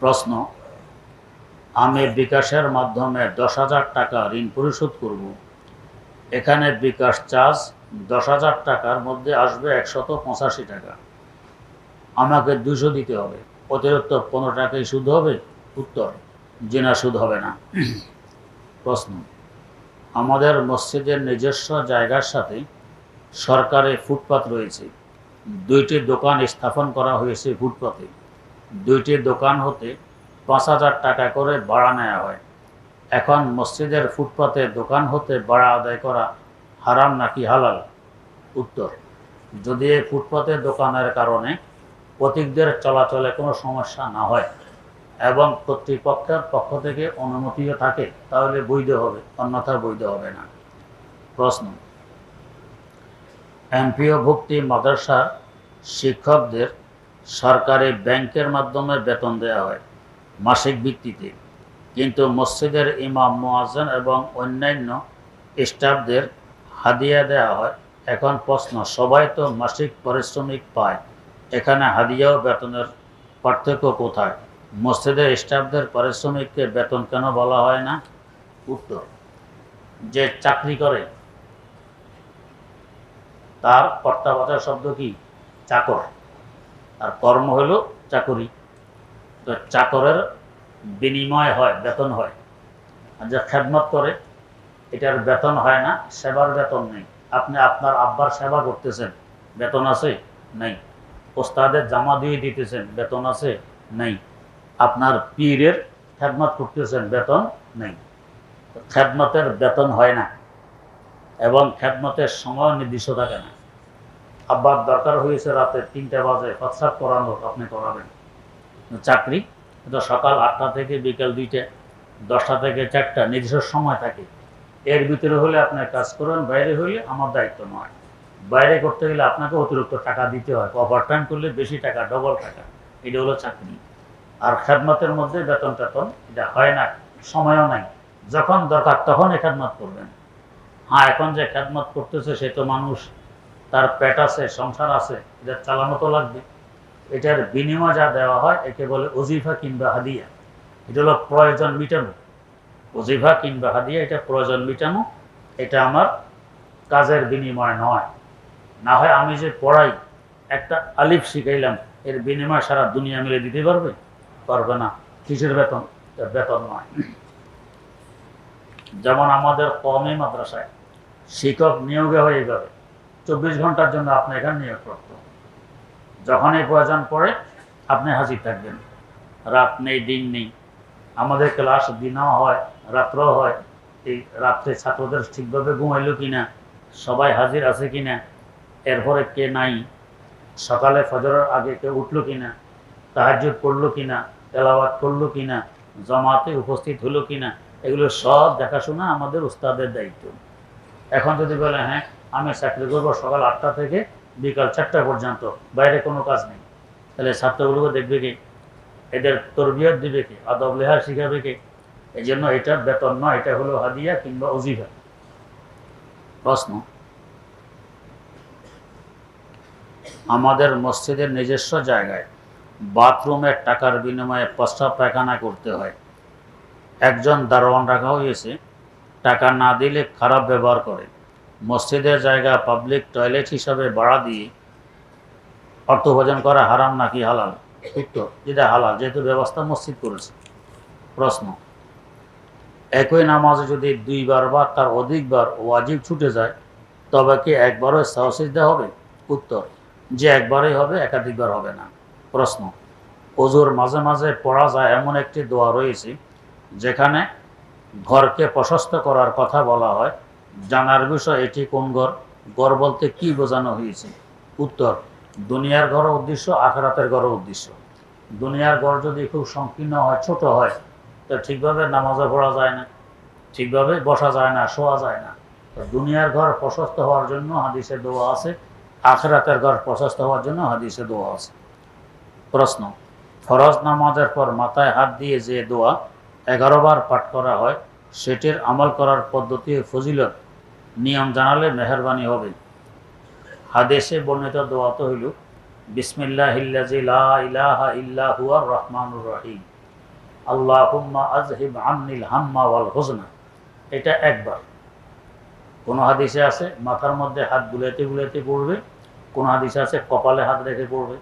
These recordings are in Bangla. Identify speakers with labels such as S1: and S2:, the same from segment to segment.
S1: প্রশ্ন, আমি বিকাশের মাধ্যমে 10,000 টাকা ঋণ পরিশোধ করব। এখানে বিকাশ চার্জ 10,000 টাকার মধ্যে আসবে 185 টাকা। আমাকে 200 দিতে হবে, অতিরিক্ত 15 টাকাই সুদ হবে? উত্তর, জি না, সুদ হবে না। প্রশ্ন, আমাদের মসজিদের নিজস্ব জায়গার সাথে সরকারি ফুটপাত রয়েছে। 2টি দোকান স্থাপন করা হয়েছে ফুটপাতে। 2টি দোকান হতে 5,000 টাকা করে ভাড়া নেওয়া হয়। এখন মসজিদের ফুটপাতে দোকান হতে ভাড়া আদায় করা হারাম নাকি হালাল? উত্তর, যদি এই ফুটপাতে দোকানের কারণে পথিকদের চলাচলে কোনো সমস্যা না হয় এবং কর্তৃপক্ষের পক্ষ থেকে অনুমতিও থাকে তাহলে বৈধ হবে, অন্যথা বৈধ হবে না। প্রশ্ন, এমপিওভুক্তি মাদ্রাসার শিক্ষকদের সরকারি ব্যাংকের মাধ্যমে বেতন দেওয়া হয় মাসিক ভিত্তিতে, কিন্তু মসজিদের ইমাম, মুয়াজ্জিন এবং অন্যান্য স্টাফদের হাদিয়া দেওয়া হয়। এখন প্রশ্ন, সবাই তো মাসিক পারিশ্রমিক পায়, এখানে হাদিয়া ও বেতনের পার্থক্য কোথায়? মসজিদের স্টাফদের পারিশ্রমিককে বেতন কেন বলা হয় না? উত্তর, যে চাকরি করে তার কর্তাবাচার শব্দ কি? চাকর। আর কর্ম হলো চাকরি। তো চাকরের বিনিময় হয়, বেতন হয়। আর যে খেদমত করে এটার বেতন হয় না, সেবার বেতন নেই। আপনি আপনার আব্বার সেবা করতেছেন, বেতন আছে? নেই। ওস্তাদের জামা দিয়ে দিতেছেন, বেতন আছে? নেই। আপনার পীরের খেদমত করতেছেন, বেতন নেই। খেদমতের বেতন হয় না এবং খেদমতের সময় নির্দিষ্ট থাকে না। আব্বার দরকার হয়েছে রাতে 3টা বাজে প্রস্রাব করানোর, আপনি করাবেন। চাকরি এটা সকাল 8টা থেকে বিকেল 2টা, 10টা থেকে 4টা, নির্দিষ্ট সময় থাকে। এর ভিতরে হলে আপনার কাজ করেন, বাইরে হইলে আমার দায়িত্ব নয়। বাইরে করতে গেলে আপনাকে অতিরিক্ত টাকা দিতে হয়, ওভারটাইম করলে বেশি টাকা, ডবল টাকা। এটা হলো চাকরি। আর খেদমতের মধ্যে বেতন টেতন এটা হয় না, সময়ও নাই। যখন দরকার তখন খেদমত করবেন। হ্যাঁ, এখন যে খেদমত করতেছে সে তো মানুষ, তার পেট আছে, সংসার আছে, এটা চালানো তো লাগবে। এটার বিনিময় যা দেওয়া হয় একে বলে ওজিফা কিংবা হাদিয়া। এটা হলো প্রয়োজন মিটানো। ওজিফা কিংবা হাদিয়া এটা প্রয়োজন মিটানো, এটা আমার কাজের বিনিময় নয়। না হয় আমি যে পড়াই, একটা আলিফ শিখাইলাম, এর বিনিময় সারা দুনিয়া মিলে দিতে পারবে? পারবে না। কিসের বেতন? বেতন নয়। যেমন আমাদের কওমি মাদ্রাসায় শিক্ষক নিয়োগে হয়ে যাবে 24 ঘন্টার জন্য আপনি এখানে নিয়োগপ্রাপ্ত। যখনই প্রয়োজন পড়ে আপনি হাজির থাকবেন, রাত নেই, দিন নেই। আমাদের ক্লাস দিনও হয়, রাত্রও হয়। এই রাত্রে ছাত্রদের ঠিকভাবে ঘুমাইলো কিনা, সবাই হাজির আছে কিনা, এরপরে কে নাই, সকালে ফজরের আগে কে উঠলো কিনা, তাহাজ্জুদ পড়লো কিনা, তেলাওয়াত করলো কিনা, জমাতে উপস্থিত হলো কিনা, এগুলো সব দেখাশোনা আমাদের উস্তাদের দায়িত্ব। এখন যদি বলে হ্যাঁ আমি চাকরি করবো সকাল 8টা থেকে বিকাল 4টা পর্যন্ত, বাইরে কোনো কাজ নেই, তাহলে ছাত্রগুলোকে দেখবে কে? এদের তরবিয়ত দিবে কে? আদব লেহাজ শিখাবে কে? এই জন্য এটা বেতন নয়, এটা হলো হাদিয়া কিংবা ওজিফা। প্রশ্ন, আমাদের মসজিদের নিজস্ব জায়গায় বাথরুমের টাকার বিনিময়ে প্রস্রাব পায়খানা করতে হয়। একজন দারোয়ান রাখা হয়েছে, টাকা না দিলে খারাপ ব্যবহার করে। মসজিদের জায়গা পাবলিক টয়লেট হিসাবে ভাড়া দিয়ে অর্থ উপার্জন করা হারাম নাকি হালাল? উত্তর, যেটা হালাল, যেহেতু ব্যবস্থা মসজিদ করেছে। প্রশ্ন, একই নামাজে যদি 2বার বা তার অধিকবার ওয়াজিব ছুটে যায় তবে কি একবারও সাহস সিজদা হবে? উত্তর, যে একবারই হবে, একাধিকবার হবে না। প্রশ্ন, ওজুর মাঝে মাঝে পড়া যায় এমন একটি দোয়া রয়েছে যেখানে ঘরকে প্রশস্ত করার কথা বলা হয়, জানার বিষয় এটি কোন ঘর? ঘর বলতে কি বোঝানো হয়েছে? উত্তর, দুনিয়ার ঘর উদ্দেশ্য, আখিরাতের ঘর উদ্দেশ্য। দুনিয়ার ঘর যদি খুব সংকীর্ণ হয়, ছোট হয়, তো ঠিকভাবে নামাজও পড়া যায় না, ঠিকভাবে বসা যায় না, শোয়া যায় না। তো দুনিয়ার ঘর প্রশস্ত হওয়ার জন্য হাদিসে দোয়া আছে, আখিরাতের ঘর প্রশস্ত হওয়ার জন্য হাদিসে দোয়া আছে। প্রশ্ন, ফরজ নামাজের পর মাথায় হাত দিয়ে যে দোয়া 11 বার পাঠ করা হয় সেটির আমল করার পদ্ধতি ফজিলত নিয়ম জানালে মেহেরবানি হবে। হাদিসে বর্ণিত দোয়া তো হইল বিসমিল্লাহিল্লাযী লা ইলাহা ইল্লা হুয়ার রহমানুর রহিম। আল্লাহুম্মা আযহিব আন্নিল হাম্মা ওয়াল হুজনা, এটা একবার। কোন হাদিসে আছে মাথার মধ্যে হাত বুলাইতে বুলাইতে পড়বে, কোন হাদিসে আছে কপালে হাত রেখে পড়বে।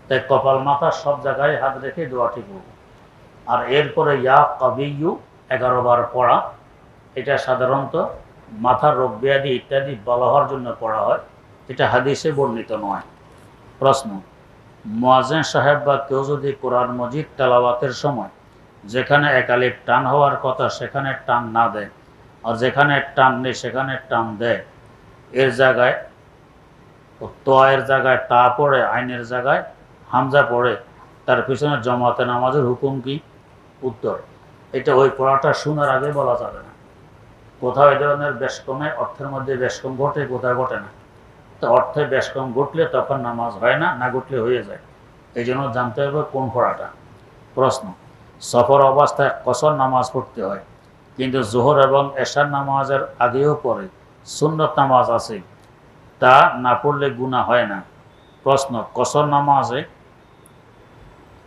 S1: তাই কপাল মাথা সব জায়গায় হাত রেখে দোয়াটি পড়বে। আর এরপরে ইয়া কাবিয়্যু 11 বার পড়া, এটা সাধারণত মাথার রোগ ব্যাধি ইত্যাদি বলা হওয়ার জন্য পড়া হয়, এটা হাদিসে বর্ণিত নয়। প্রশ্ন, মুয়াজ্জিন সাহেব বা কেউ যদি কোরআন মজিদ তেলাওয়াতের সময় যেখানে একালিফ টান হওয়ার কথা সেখানে টান না দেয়, আর যেখানে টান নেই সেখানে টান দেয়, এর জায়গায় তোয়ের জায়গায় তা পড়ে, আইনের জায়গায় হামজা পড়ে, তার পিছনে জমাতে নামাজের হুকুম কি? উত্তর, এটা ওই পড়াটা শোনার আগে বলা যাবে না। কোথাও এই ধরনের বেশকমে অর্থের মধ্যে বেশকম ঘটে, কোথায় ঘটে না। তো অর্থে বেশকম ঘটলে তখন নামাজ হয় না, না ঘটলে হয়ে যায়। এই জন্য জানতে হবে কোন পড়াটা। প্রশ্ন, সফর অবস্থায় কসর নামাজ পড়তে হয়, কিন্তু জোহর এবং এশার নামাজের আগেও পড়ে সুন্নত নামাজ আছে, তা না পড়লে গুনাহ হয় না। প্রশ্ন, কসর নামাজে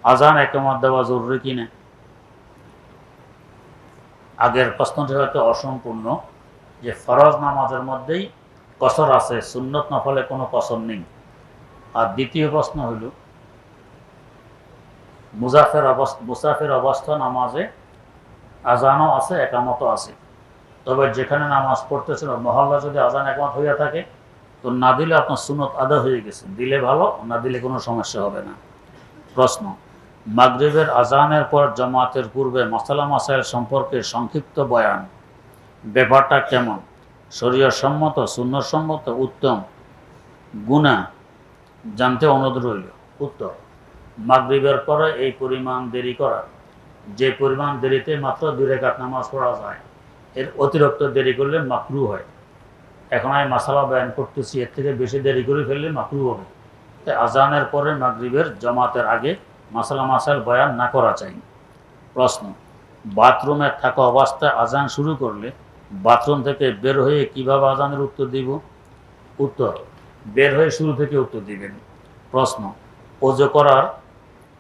S1: আজান একামত দেওয়া জরুরি কিনা? আগের প্রশ্নটি হয়তো অসম্পূর্ণ, যে ফরজ নামাজের মধ্যেই কসর আছে, সুন্নত নফলে কোনো কসর নেই। আর দ্বিতীয় প্রশ্ন হইল মুসাফির অবস্থা নামাজে আজানও আছে একামতও আছে, তবে যেখানে নামাজ পড়তেছিল মহল্লা যদি আজান একামত হইয়া থাকে তো না দিলে আপনার সুন্নত আদা হয়ে গেছে, দিলে ভালো, না দিলে কোনো সমস্যা হবে না। প্রশ্ন, মাগরিবের আজানের পর জামাতের পূর্বে মাসালা মাসাইল সম্পর্কে সংক্ষিপ্ত বয়ান, ব্যাপারটা কেমন? শরীয়ত সম্মত, সুন্নত সম্মত, উত্তম, গুনাহ জানতে অনুরোধ রইল। উত্তর, মাগরিবের পরে এই পরিমাণ দেরি করা, যে পরিমাণ দেরিতে মাত্র 2 রাকাত নামাজ পড়া যায়, এর অতিরিক্ত দেরি করলে মাকরুহ হয়। এখন আমি মাসালা বয়ান করতেছি, এর থেকে বেশি দেরি করে ফেললে মাকরুহ হবে। তাই আজানের পরে মাগরিবের জামাতের আগে মাসালা মাসাইল বয়ান না করা চাই। প্রশ্ন, বাথরুমে থাকা অবস্থায় আজান শুরু করলে বাথরুম থেকে বের হয়ে কিভাবে আজানের উত্তর দিব? উত্তর, বের হয়ে শুরু থেকে উত্তর দিবেন। প্রশ্ন, ওযু করার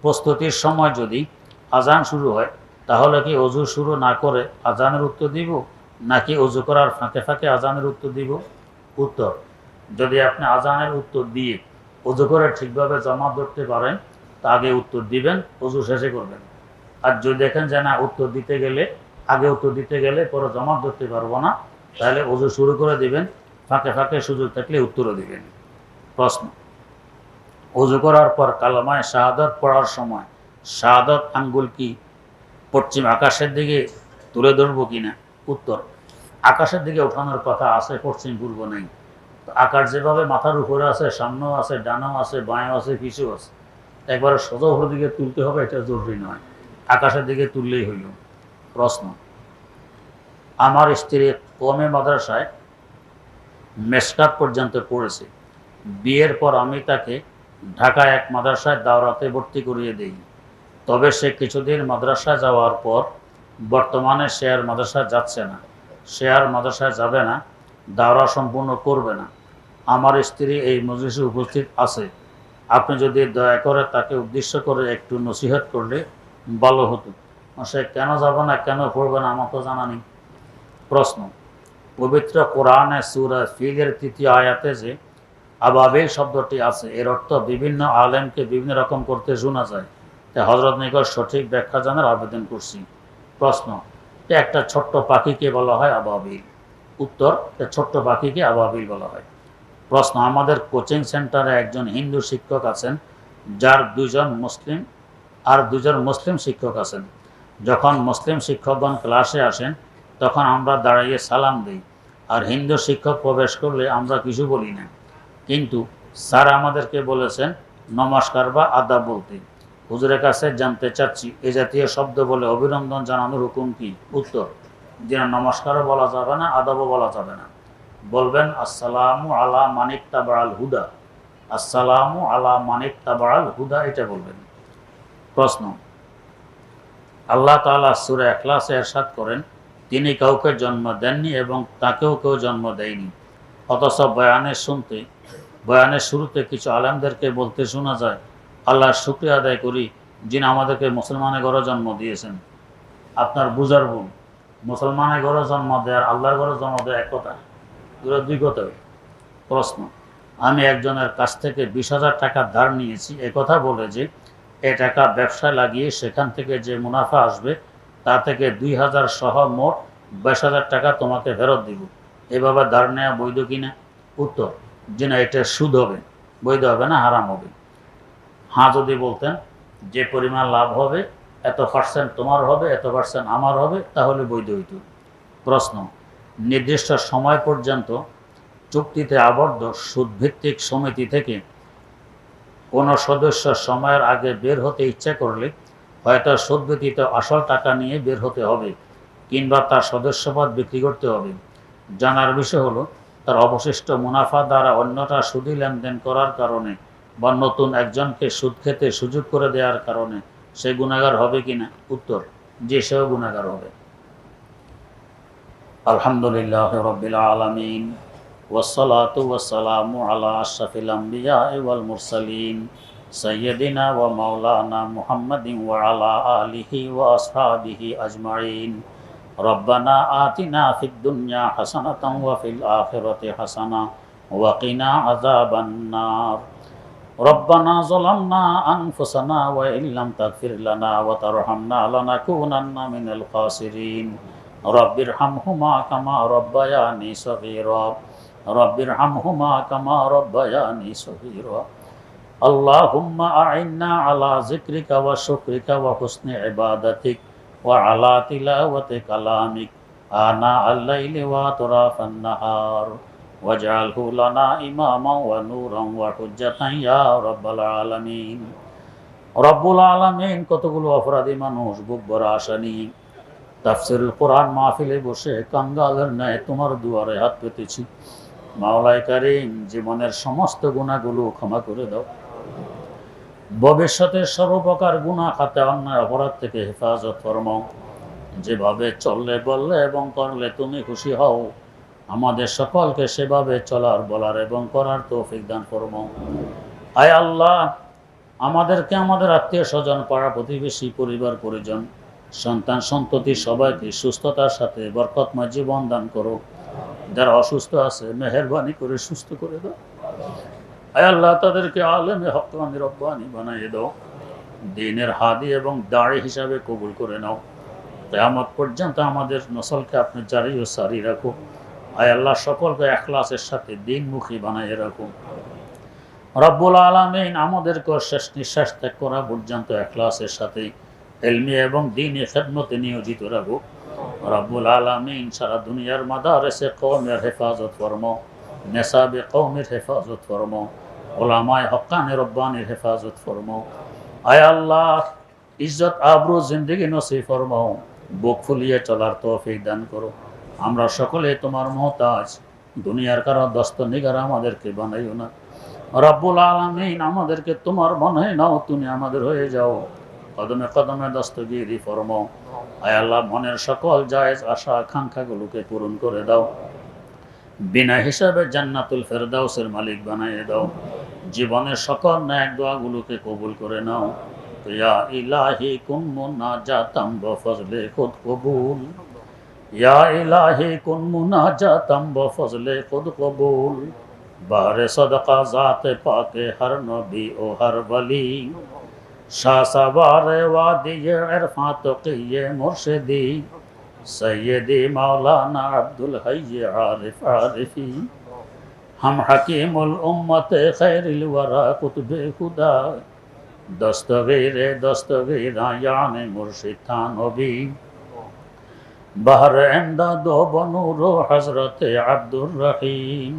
S1: প্রস্তুতির সময় যদি আজান শুরু হয় তাহলে কি ওযু শুরু না করে আজানের উত্তর দিব, নাকি ওযু করার ফাঁকে ফাঁকে আজানের উত্তর দিব? উত্তর, যদি আপনি আজানের উত্তর দিয়ে ওযু করে ঠিকভাবে জামাত ধরতে পারেন তা আগে উত্তর দিবেন, ওযু শেষে করবেন। আর যদি দেখেন যে না আগে উত্তর দিতে গেলে পরে জামাত ধরতে পারবো না, তাহলে ওযু শুরু করে দিবেন, ফাঁকে ফাঁকে সুযোগ থাকলে উত্তরও দিবেন। প্রশ্ন, ওযু করার পর কালেমায়ে শাহাদাত পড়ার সময় শাহাদাত আঙ্গুল কি পশ্চিম আকাশের দিকে তুলে ধরবো কিনা? উত্তর, আকাশের দিকে ওঠানোর কথা আছে, পশ্চিম পূর্ব নেই। তো আকাশ যেভাবে মাথার উপরে আছে, সামনেও আছে, ডানাও আছে, বাঁয়েও আছে, পিছুও আছে, একবারে সোজা উপর দিকে তুলতে হবে এটা জরুরি নয়, আকাশের দিকে তুললেই হইল। প্রশ্ন, আমার স্ত্রী কমে মাদ্রাসায় মেশকাত পর্যন্ত পড়েছে, বিয়ের পর আমি তাকে ঢাকায় এক মাদ্রাসায় দাওরাতে ভর্তি করিয়ে দেই, তবে সে কিছুদিন মাদ্রাসায় যাওয়ার পর বর্তমানে সে আর মাদ্রাসায় যাচ্ছে না, সে আর মাদ্রাসায় যাবে না, দাওরা সম্পূর্ণ করবে না। আমার স্ত্রী এই মজলিসে উপস্থিত আছে, আপনি যদি দয়া করে তাকে উদ্দেশ্য করে একটু নসিহত করলে ভালো হতো। সে কেন যাবে না, কেন পড়বে না, আমার তো জানা নেই। প্রশ্ন, পবিত্র কোরআনে সূরা ফিলের 3য় আয়াতে যে আবাবিল শব্দটি আছে, এর অর্থ বিভিন্ন আলেমকে বিভিন্ন রকম করতে শোনা যায়, তাই হযরত নিকট সঠিক ব্যাখ্যা জানার আবেদন করছি। প্রশ্ন, একটা ছোট্ট পাখিকে বলা হয় আবাবিল? উত্তর, ছোট্ট পাখিকে আবাবিল বলা হয়। প্রশ্ন, আমাদের কোচিং সেন্টারে একজন হিন্দু শিক্ষক আছেন, যার 2 জন মুসলিম আর 2 জন মুসলিম শিক্ষক আছেন। যখন মুসলিম শিক্ষকগণ ক্লাসে আসেন তখন আমরা দাঁড়িয়ে সালাম দিই, আর হিন্দু শিক্ষক প্রবেশ করলে আমরা কিছু বলি না, কিন্তু স্যার আমাদেরকে বলেছেন নমস্কার বা আদাব বলতে। হুজুরের কাছে জানতে চাচ্ছি এ জাতীয় শব্দ বলে অভিনন্দন জানানোর হুকুম কি? উত্তর, যেন নমস্কারও বলা যাবে না, আদাবও বলা যাবে না, বলবেন আসসালামু আলা মানিক তাবাল হুদা, আসসালামু আলা মানিক তাবাল হুদা, এটা বলবেন। প্রশ্ন, আল্লাহ তাআলা সূরা ইখলাসে ইরশাদ করেন তিনি কাউকে জন্ম দেননি এবং তাকেও কেউ জন্ম দেয়নি, অথচ বয়ানের শুরুতে কিছু আলেমদেরকে বলতে শোনা যায় আল্লাহর শুকরিয়া আদায় করি যিনি আমাদেরকে মুসলমানের ঘরে জন্ম দিয়েছেন। আপনার বুঝার ভুল। মুসলমানের ঘরে জন্ম দেয় আর আল্লাহর ঘরে জন্ম দেয় এক কথা, এগুলো দুই কথা। প্রশ্ন, আমি একজনের কাছ থেকে 20,000 টাকা ধার নিয়েছি, কথা বলে যে এ টাকা ব্যবসায় লাগিয়ে সেখান থেকে যে মুনাফা আসবে তা থেকে 2,000 সহ মোট 22,000 টাকা তোমাকে ফেরত দিব, এভাবে ধার নেওয়া বৈধ কিনা? উত্তর, যে না, এটা সুদ হবে, বৈধ হবে না, হারাম হবে। হ্যাঁ যদি বলতেন যে পরিমাণ লাভ হবে এত পার্সেন্ট তোমার হবে, এত পার্সেন্ট আমার হবে, তাহলে বৈধ হইত। প্রশ্ন, নির্দিষ্ট সময় পর্যন্ত চুক্তিতে আবদ্ধ সুদভিত্তিক সমিতি থেকে কোনো সদস্য সময়ের আগে বের হতে ইচ্ছা করলে হয়তো সুদ ব্যতীত আসল টাকা নিয়ে বের হতে হবে, কিংবা তার সদস্যপদ বিক্রি করতে হবে। জানার বিষয় হলো, তার অবশিষ্ট মুনাফা দ্বারা অন্যটা সুদী লেনদেন করার কারণে বা নতুন একজনকে সুদ খেতে সুযোগ করে দেওয়ার কারণে সে গুনাহগার হবে কিনা? উত্তর, যে সেও গুনাহগার হবে। আলহামদুলিল্লাহ রাব্বিল আলামিন ওয়াসসালাতু ওয়াসসালামু আলা আশরাফিল আমবিয়া ওয়াল মুরসালিন সাইয়্যিদিনা ওয়া মাওলানা মুহাম্মাদিন ওয়া আলা আলিহি ওয়া আসহাবিহি আজমাইন। রব্বানা আতিনা ফিদ দুনিয়া হাসানাতাও ওয়া ফিল আখিরাতি হাসানাহ ওয়া কিনা আযাবান নার। রব্বানা যালামনা আনফুসানা ওয়া ইল্লাম তাগফির লানা ওয়া তারহামনা লানাকুনান্না মিনাল খাসিরিন। রব্বিরহামহুমা কামা রব্বায়ানি সগীরা। রব্বিরহামহুমা কামা রব্বায়ানি সগীরা। আল্লাহুম্মা আ'ইন্না আলা যিকরিকা ওয়া শুকরিকা ওয়া হুসনি ইবাদাতিক ওয়া আলা তিলাওয়াতি কালামিক আনা আল-লাইলি ওয়া আতরাফান নাহার ওয়াজআলহু লানা ইমামান ওয়া নূরান ওয়া হুজ্জাতান ইয়া রাব্বাল আলামিন। রব্বুল আলামিন, কতগুলো অপরাধী মানুষ বুক ভরা আশা নিয়ে তাফসীরুল কোরআন মাহফিলে বসে কাঙ্গালের ন্যায় তোমার দুয়ারে হাত পেতেছি। মাওলায়ে কারীম, জীবনের সমস্ত গুনাহগুলো ক্ষমা করে দাও। ভবিষ্যতের সর্বপ্রকার গুনাহ, খাতা, অন্যায়, অপরাধ থেকে হেফাজত ফরমাও। যেভাবে চললে, বললে এবং করলে তুমি খুশি হও, আমাদের সকলকে সেভাবে চলার, বলার এবং করার তৌফিক দান ফরমাও। আয় আল্লাহ, আমাদেরকে, আমাদের আত্মীয় স্বজন, পাড়া প্রতিবেশী, পরিবার পরিজন, সন্তান সন্ততি সবাইকে সুস্থতার সাথে বরকতময় জীবন দান করো। যারা অসুস্থ আছে মেহেরবানি করে সুস্থ করে দাও। আয় আল্লাহ, তাদেরকে আলেমে হক্কানি রব্বানি বানিয়ে দাও। দ্বীনের হাদি এবং দাড়ি হিসাবে কবুল করে নাও। কিয়ামত পর্যন্ত আমাদের নসলকে আপনি জারি ও সারি রাখো। আয় আল্লাহ, সকলকে ইখলাসের সাথে দ্বীনমুখী বানিয়ে রাখো। রব্বুল আলামিন, আমাদেরকে শেষ নিঃশ্বাস ত্যাগ করা পর্যন্ত ইখলাসের সাথে ইলমি এবং দ্বীনি খিদমতে নিয়োজিত রাখো। রব্বুল আলামিন, সারা দুনিয়ার মাদারিসে কওমের হেফাজত ফরমাও, নেসাবে কওমের হেফাজত ফরমাও, উলামায়ে হক্কানি রব্বানির হেফাজত ফরমাও। আয় আল্লাহ, ইজ্জত আবরু জিন্দেগি নসিব ফরমাও। বুক ফুলিয়ে চলার তৌফিক দান করো। আমরা সকলে তোমার মুহতাজ, দুনিয়ার কারো দস্তনিগার আমাদেরকে বানাইও না। রব্বুল আলামিন, আমাদেরকে তোমার মনে নাও, তুমি আমাদের হয়ে যাও। কদমে কদমে দস্তগিরি ফরমাও। আয় আল্লাহ, মনের সকল জায়েজ আশা আকাঙ্ক্ষাগুলোকে পূরণ করে দাও। বিনা হিসাবে জান্নাতুল ফেরদাউসের মালিক বানিয়ে দাও। জীবনের সকল নেক দোয়াগুলোকে কবুল করে নাও। ইয়া ইলাহি কুন মুনাজাতাম বফজলে খুদ কবুল। ইয়া ইলাহি কুন মুনাজাতাম বফজলে খুদ কবুল। বারে সদকা জাতে পাকে হর নবী ও হর বলি। শাহসাবারে ওয়াদিয়ে ইরফান তকিয়ে মুর্শিদি। সৈয়দি মাওলানা আব্দুল হাইয়ে আরিফ আরিফি। हम हकीमुल उम्मत खैरिल वरा कुतुबे खुदा। दस्तगीरे दस्तगीरा याने मुर्शिद था नबी। बहर इमदादो बनूरो हजरत अब्दुर रहीम।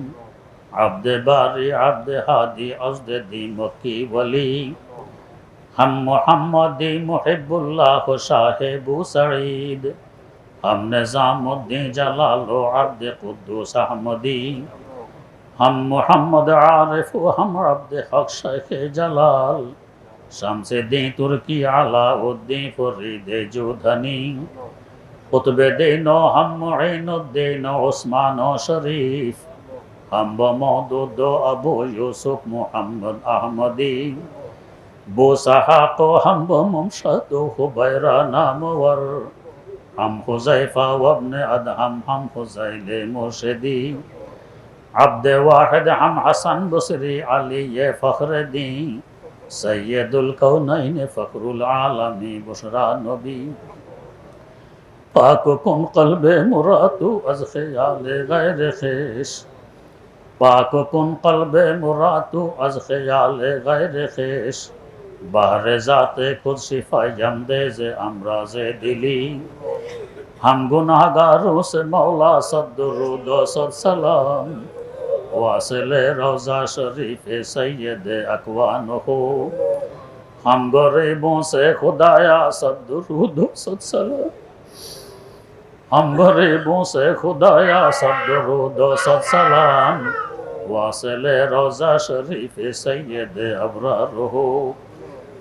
S1: अब्दे बारी अब्दे हादी अज़्दे दी मक्की वली। हम मुहम्मदी मुहिब्बुल्लाह साहिबु सईद। हम निज़ामुद्दीन जलालो अब्दे कुद्दूस अहमदी। हम मोहम्मद आरिफ हम अब्द हक शेख जलाल। शम्स दीन तुर्की अलाउद्दीन फरीद जोधनी। कुतुब दीनो हम मुईनुद्दीन उस्मान शरीफ। हम बमौदूद अबू यूसुफ मुहम्मद अहमदी। बो सहाको हम बमशद हुबैरा नामवर। हम हुज़ैफ़ा वब्न अदहम हम हुज़ैल मुर्शिदी अब्द वाहिद हम हसन बसरी अली ये फ़ख्रुद्दी सैयदुल कौनैन फ़ख्रुल आलमी बुशरा नबी पाक कुन क़ल्बे मुरादु अज़ ख़याल गैर ख़िश पाक कुन क़ल्बे मुरादु अज़ ख़याल गैर ख़िश बहर ज़ाते कुदसी फ़यंदेज़ अमराज़े दिली हम गुनाहगारों से मौला सद्दुरूद व सलाम वासिले रोज़ा शरीफ सैयद अकवान हो हम गरीबों से खुदाया सद्दुरूद व सलाम हम गरीबों से खुदाया सद्दुरूद व सलाम वासिले रोज़ा शरीफ सैयद अबरार हो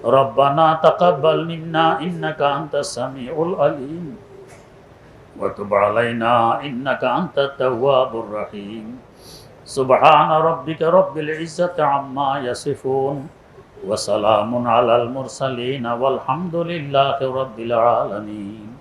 S1: रब्बना तक़ब्बल मिन्ना इन्नका अंतस समीउल अलीम वतुब अलैना इन्नका अंतत तव्वाबुर रहीम सुब्हान रब्बिका रब्बिल इज्जति अम्मा यसिफून व सलामुन अलल मुरसलीन वल्हम्दुलिल्लाहि रब्बिल आलमीन।